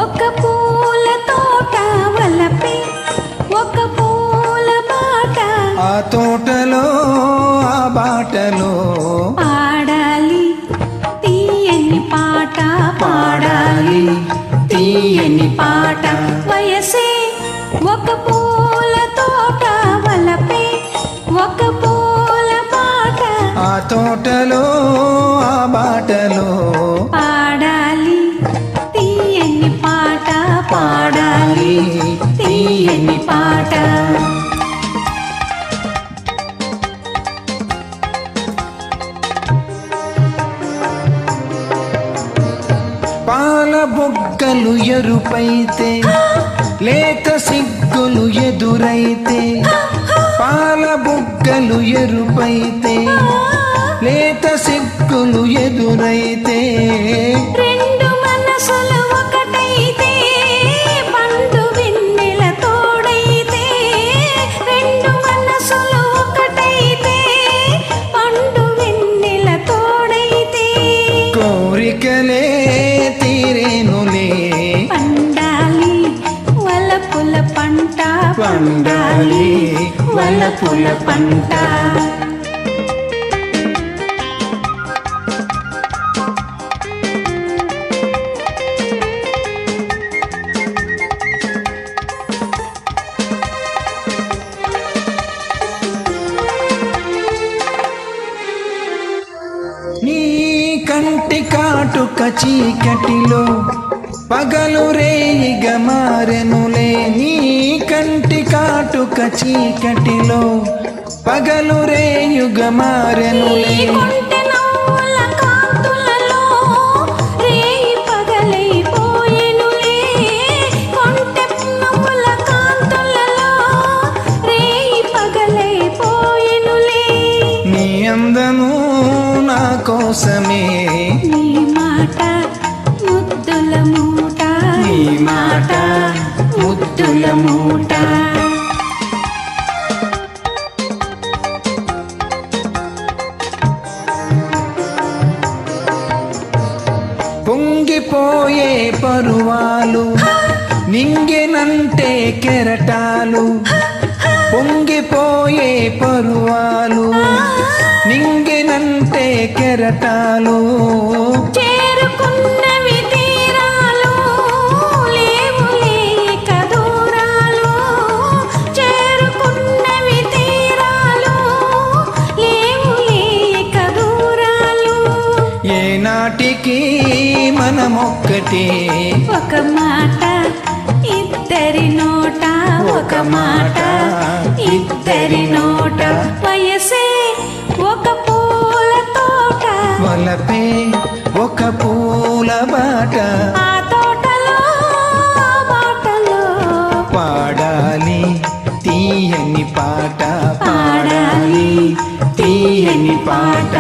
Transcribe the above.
ఒక పూల తోట వలపే ఒక పూల బాట, ఆ తోటలో ఆ బాటలో పాడాలి తీయని పాట, పాడాలి తీయని పాట. వయసే ఒక పూల తోట వలపే ఒక పూల బాట, ఆ తోటలో ఆ బాటలో పాడాలి తీయని పాట, పాడాలి తీయని పాట. పాల బొగ్గలు ఎరుపైతే లేత సిగ్గులు ఎదురైతే, పాల బొగ్గలు ఎరుపైతే లేత సిగ్గులు ఎదురైతే, రెండు మనసులు ఒకటైతే పండు వెన్నెల తోడైతే, రెండు మనసులు ఒకటైతే పండు వెన్నెల తోడైతే, కోరికలే తీరేనులే పండాలి వలపుల పంట, పండాలి వలపుల పంట. నీ కంటి కాటుక చీకటిలో పగలు రేయిగా మారెనులే, నీ కంటి కాటుక చీకటిలో పగలు రేయుగా మారెనులే, కొంటె నవ్వుల కాంతులలో రేయి పగలైపోయెనులే, కొంటె నవ్వుల కాంతులలో రేయి పగలైపోయెనులే, నీ అందము నా కోసమే, నీ మాట ముద్దుల మూట, నీ మాట ముద్దుల మూట. పొంగిపోయే పరువాలు నింగినంటే కెరటాలు, పొంగిపోయే పరువాలు నింగినంటే కెరటాలు, చేరుకున్నవి తీరాలు లేవులే ఇక దూరాలు, చేరుకున్నవి తీరాలు లేవులే ఇక దూరాలు, ఏనాటికి మనమొక్కటే, ఒక మాట ఇద్దరి నోట, ఒక మాట ఇద్దరి నోట, వయసే ఒక పూల తోట వలపే ఒక పూల బాట, ఆ తోటలో ఆ బాటలో పాడాలి తీయని పాట, పాడాలి తీయని పాట.